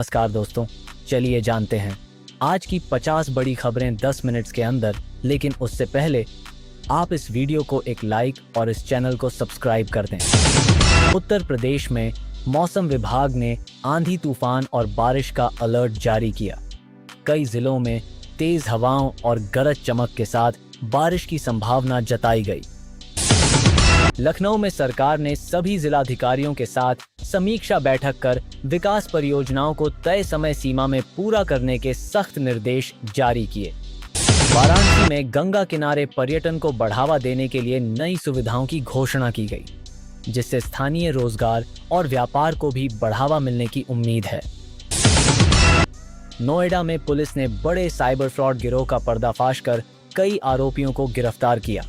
नमस्कार दोस्तों, चलिए जानते हैं आज की 50 बड़ी खबरें 10 मिनट्स के अंदर। लेकिन उससे पहले आप इस वीडियो को एक लाइक और इस चैनल को सब्सक्राइब कर दें। उत्तर प्रदेश में मौसम विभाग ने आंधी तूफान और बारिश का अलर्ट जारी किया। कई जिलों में तेज हवाओं और गरज चमक के साथ बारिश की संभावना जताई गई। लखनऊ में सरकार ने सभी जिलाधिकारियों के साथ समीक्षा बैठक कर विकास परियोजनाओं को तय समय सीमा में पूरा करने के सख्त निर्देश जारी किए। वाराणसी में गंगा किनारे पर्यटन को बढ़ावा देने के लिए नई सुविधाओं की घोषणा की गई, जिससे स्थानीय रोजगार और व्यापार को भी बढ़ावा मिलने की उम्मीद है। नोएडा में पुलिस ने बड़े साइबर फ्रॉड गिरोह का पर्दाफाश कर कई आरोपियों को गिरफ्तार किया।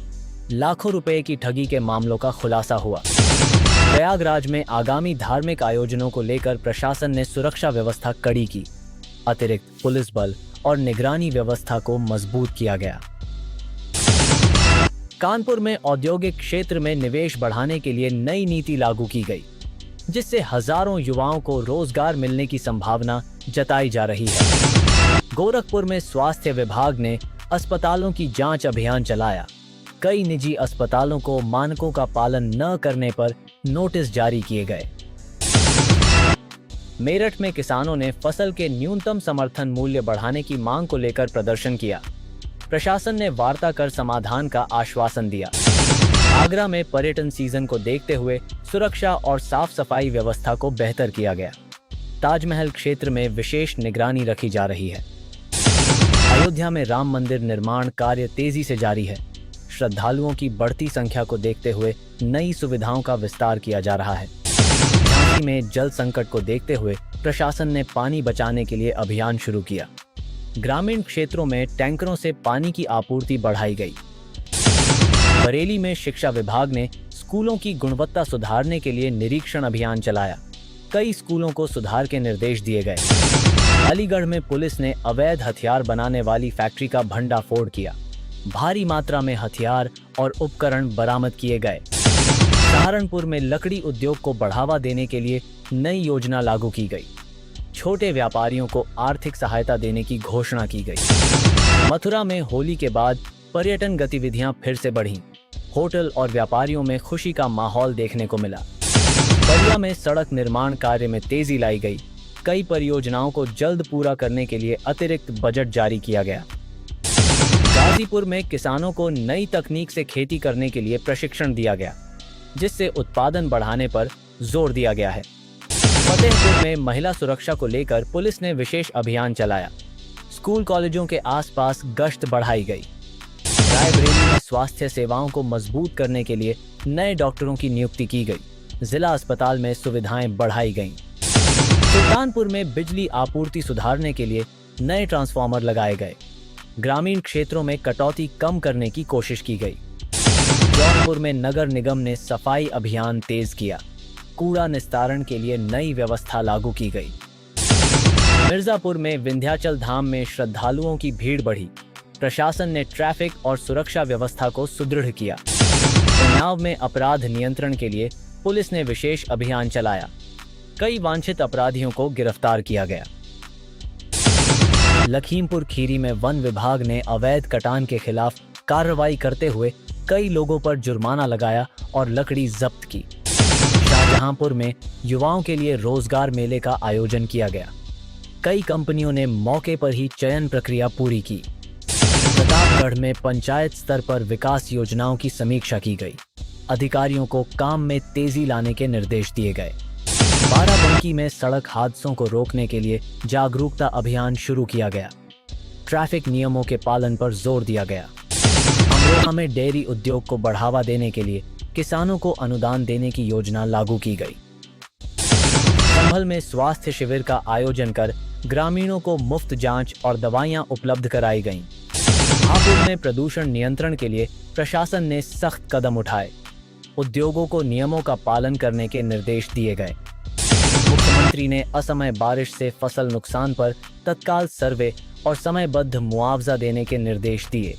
लाखों रुपए की ठगी के मामलों का खुलासा हुआ। प्रयागराज में आगामी धार्मिक आयोजनों को लेकर प्रशासन ने सुरक्षा व्यवस्था कड़ी की। अतिरिक्त पुलिस बल और निगरानी व्यवस्था को मजबूत किया गया। कानपुर में औद्योगिक क्षेत्र में निवेश बढ़ाने के लिए नई नीति लागू की गई, जिससे हजारों युवाओं को रोजगार मिलने की संभावना जताई जा रही है। गोरखपुर में स्वास्थ्य विभाग ने अस्पतालों की जांच अभियान चलाया। कई निजी अस्पतालों को मानकों का पालन न करने पर नोटिस जारी किए गए। मेरठ में किसानों ने फसल के न्यूनतम समर्थन मूल्य बढ़ाने की मांग को लेकर प्रदर्शन किया। प्रशासन ने वार्ता कर समाधान का आश्वासन दिया। आगरा में पर्यटन सीजन को देखते हुए सुरक्षा और साफ सफाई व्यवस्था को बेहतर किया गया। ताजमहल क्षेत्र में विशेष निगरानी रखी जा रही है। अयोध्या में राम मंदिर निर्माण कार्य तेजी से जारी है। श्रद्धालुओं की बढ़ती संख्या को देखते हुए नई सुविधाओं का विस्तार किया जा रहा है। झांसी में जल संकट को देखते हुए प्रशासन ने पानी बचाने के लिए अभियान शुरू किया। ग्रामीण क्षेत्रों में टैंकरों से पानी की आपूर्ति बढ़ाई गई। बरेली में शिक्षा विभाग ने स्कूलों की गुणवत्ता सुधारने के लिए निरीक्षण अभियान चलाया। कई स्कूलों को सुधार के निर्देश दिए गए। अलीगढ़ में पुलिस ने अवैध हथियार बनाने वाली फैक्ट्री का भंडाफोड़ किया। भारी मात्रा में हथियार और उपकरण बरामद किए गए। सहारनपुर में लकड़ी उद्योग को बढ़ावा देने के लिए नई योजना लागू की गई। छोटे व्यापारियों को आर्थिक सहायता देने की घोषणा की गई। मथुरा में होली के बाद पर्यटन गतिविधियां फिर से बढ़ीं। होटल और व्यापारियों में खुशी का माहौल देखने को मिला। बलिया में सड़क निर्माण कार्य में तेजी लाई गई। कई परियोजनाओं को जल्द पूरा करने के लिए अतिरिक्त बजट जारी किया गया। गाजीपुर में किसानों को नई तकनीक से खेती करने के लिए प्रशिक्षण दिया गया, जिससे उत्पादन बढ़ाने पर जोर दिया गया है। फतेहपुर में महिला सुरक्षा को लेकर पुलिस ने विशेष अभियान चलाया। स्कूल कॉलेजों के आसपास गश्त बढ़ाई गई। रायबरेली में स्वास्थ्य सेवाओं को मजबूत करने के लिए नए डॉक्टरों की नियुक्ति की गई। जिला अस्पताल में सुविधाएं बढ़ाई गईं। सुल्तानपुर में बिजली आपूर्ति सुधारने के लिए नए ट्रांसफार्मर लगाए गए। ग्रामीण क्षेत्रों में कटौती कम करने की कोशिश की गई। जौनपुर में नगर निगम ने सफाई अभियान तेज किया। कूड़ा निस्तारण के लिए नई व्यवस्था लागू की गई। मिर्जापुर में विंध्याचल धाम में श्रद्धालुओं की भीड़ बढ़ी। प्रशासन ने ट्रैफिक और सुरक्षा व्यवस्था को सुदृढ़ किया। उन्नाव में अपराध नियंत्रण के लिए पुलिस ने विशेष अभियान चलाया। कई वांछित अपराधियों को गिरफ्तार किया गया। लखीमपुर खीरी में वन विभाग ने अवैध कटान के खिलाफ कार्रवाई करते हुए कई लोगों पर जुर्माना लगाया और लकड़ी जब्त की। शाहजहांपुर में युवाओं के लिए रोजगार मेले का आयोजन किया गया। कई कंपनियों ने मौके पर ही चयन प्रक्रिया पूरी की। प्रतापगढ़ में पंचायत स्तर पर विकास योजनाओं की समीक्षा की गई। अधिकारियों को काम में तेजी लाने के निर्देश दिए गए। बाराबंकी में सड़क हादसों को रोकने के लिए जागरूकता अभियान शुरू किया गया। ट्रैफिक नियमों के पालन पर जोर दिया गया। अमरोहा में डेयरी उद्योग को बढ़ावा देने के लिए किसानों को अनुदान देने की योजना लागू की गई। संभल में स्वास्थ्य शिविर का आयोजन कर ग्रामीणों को मुफ्त जांच और दवाइयां उपलब्ध कराई गईं। हापुड़ में प्रदूषण नियंत्रण के लिए प्रशासन ने सख्त कदम उठाए। उद्योगों को नियमों का पालन करने के निर्देश दिए गए। मुख्यमंत्री ने असमय बारिश से फसल नुकसान पर तत्काल सर्वे और समयबद्ध मुआवजा देने के निर्देश दिए,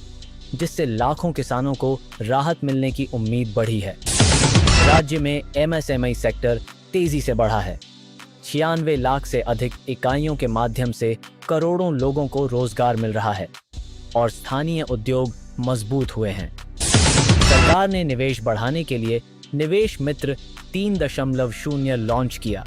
जिससे लाखों किसानों को राहत मिलने की उम्मीद बढ़ी है। राज्य में एमएसएमई सेक्टर तेजी से बढ़ा है। 96 लाख से अधिक इकाइयों के माध्यम से करोड़ों लोगों को रोजगार मिल रहा है और स्थानीय उद्योग मजबूत हुए हैं। सरकार ने निवेश बढ़ाने के लिए निवेश मित्र 3.0 लॉन्च किया,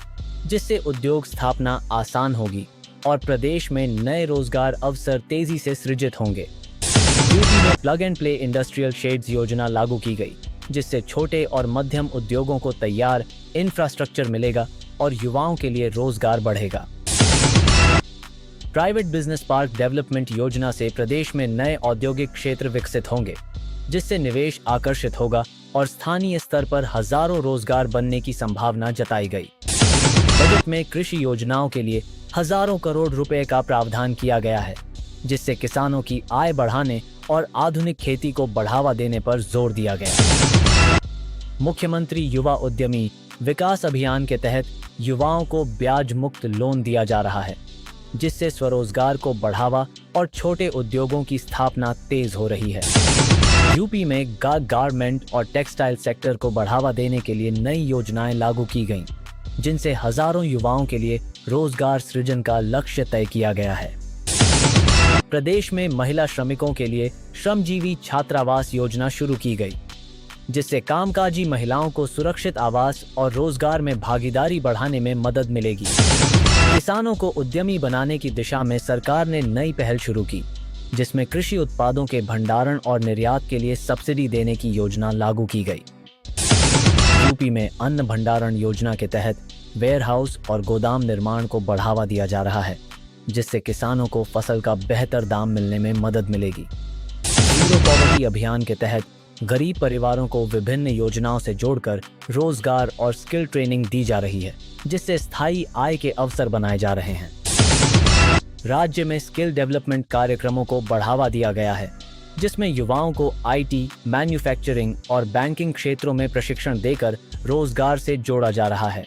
जिससे उद्योग स्थापना आसान होगी और प्रदेश में नए रोजगार अवसर तेजी से सृजित होंगे। यूपी में plug and play industrial shades योजना लागू की गई, जिससे छोटे और मध्यम उद्योगों को तैयार इंफ्रास्ट्रक्चर मिलेगा और युवाओं के लिए रोजगार बढ़ेगा। प्राइवेट बिजनेस पार्क डेवलपमेंट योजना से प्रदेश में नए औद्योगिक क्षेत्र विकसित होंगे, जिससे निवेश आकर्षित होगा और स्थानीय स्तर पर हजारों रोजगार बनने की संभावना जताई गई। बजट में कृषि योजनाओं के लिए हजारों करोड़ रुपए का प्रावधान किया गया है, जिससे किसानों की आय बढ़ाने और आधुनिक खेती को बढ़ावा देने पर जोर दिया गया। मुख्यमंत्री युवा उद्यमी विकास अभियान के तहत युवाओं को ब्याज मुक्त लोन दिया जा रहा है, जिससे स्वरोजगार को बढ़ावा और छोटे उद्योगों की स्थापना तेज हो रही है। यूपी में गारमेंट और टेक्सटाइल सेक्टर को बढ़ावा देने के लिए नई योजनाएं लागू की गईं, जिनसे हजारों युवाओं के लिए रोजगार सृजन का लक्ष्य तय किया गया है। प्रदेश में महिला श्रमिकों के लिए श्रमजीवी छात्रावास योजना शुरू की गई, जिससे कामकाजी महिलाओं को सुरक्षित आवास और रोजगार में भागीदारी बढ़ाने में मदद मिलेगी। किसानों को उद्यमी बनाने की दिशा में सरकार ने नई पहल शुरू की, जिसमें कृषि उत्पादों के भंडारण और निर्यात के लिए सब्सिडी देने की योजना लागू की गई। यूपी में अन्न भंडारण योजना के तहत वेयरहाउस और गोदाम निर्माण को बढ़ावा दिया जा रहा है, जिससे किसानों को फसल का बेहतर दाम मिलने में मदद मिलेगी। जीरो पॉवर्टी अभियान के तहत गरीब परिवारों को विभिन्न योजनाओं से जोड़कर रोजगार और स्किल ट्रेनिंग दी जा रही है, जिससे स्थायी आय के अवसर बनाए जा रहे हैं। राज्य में स्किल डेवलपमेंट कार्यक्रमों को बढ़ावा दिया गया है, जिसमें युवाओं को आईटी, मैन्युफैक्चरिंग और बैंकिंग क्षेत्रों में प्रशिक्षण देकर रोजगार से जोड़ा जा रहा है।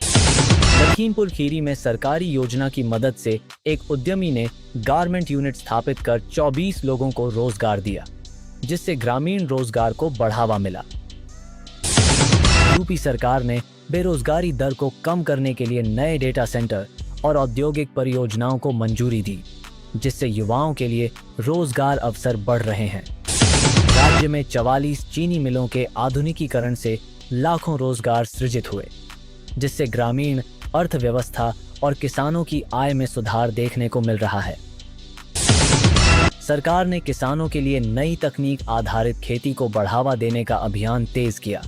लखीमपुर खीरी में सरकारी योजना की मदद से एक उद्यमी ने गारमेंट यूनिट स्थापित कर 24 लोगों को रोजगार दिया, जिससे ग्रामीण रोजगार को बढ़ावा मिला। यूपी सरकार ने बेरोजगारी दर को कम करने के लिए नए डेटा सेंटर और औद्योगिक परियोजनाओं को मंजूरी दी, जिससे युवाओं के लिए रोजगार अवसर बढ़ रहे हैं। राज्य में 44 चीनी मिलों के आधुनिकीकरण से लाखों रोजगार सृजित हुए, जिससे ग्रामीण अर्थव्यवस्था और किसानों की आय में सुधार देखने को मिल रहा है। सरकार ने किसानों के लिए नई तकनीक आधारित खेती को बढ़ावा देने का अभियान तेज किया,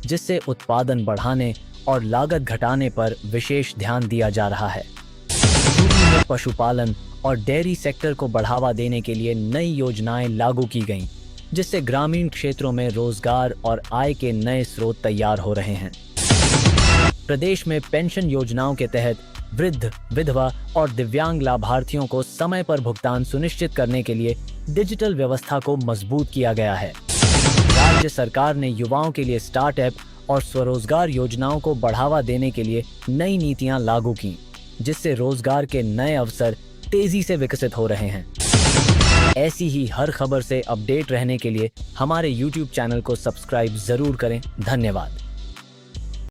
जिससे उत्पादन बढ़ाने और लागत घटाने पर विशेष ध्यान दिया जा रहा है। यूपी में पशुपालन और डेयरी सेक्टर को बढ़ावा देने के लिए नई योजनाएं लागू की गईं, जिससे ग्रामीण क्षेत्रों में रोजगार और आय के नए स्रोत तैयार हो रहे हैं। प्रदेश में पेंशन योजनाओं के तहत वृद्ध, विधवा और दिव्यांग लाभार्थियों को समय पर भुगतान सुनिश्चित करने के लिए डिजिटल व्यवस्था को मजबूत किया गया है। राज्य सरकार ने युवाओं के लिए स्टार्टअप और स्वरोजगार योजनाओं को बढ़ावा देने के लिए नई नीतियां लागू की, जिससे रोजगार के नए अवसर तेजी से विकसित हो रहे हैं। ऐसी ही हर खबर से अपडेट रहने के लिए हमारे YouTube चैनल को सब्सक्राइब जरूर करें। धन्यवाद।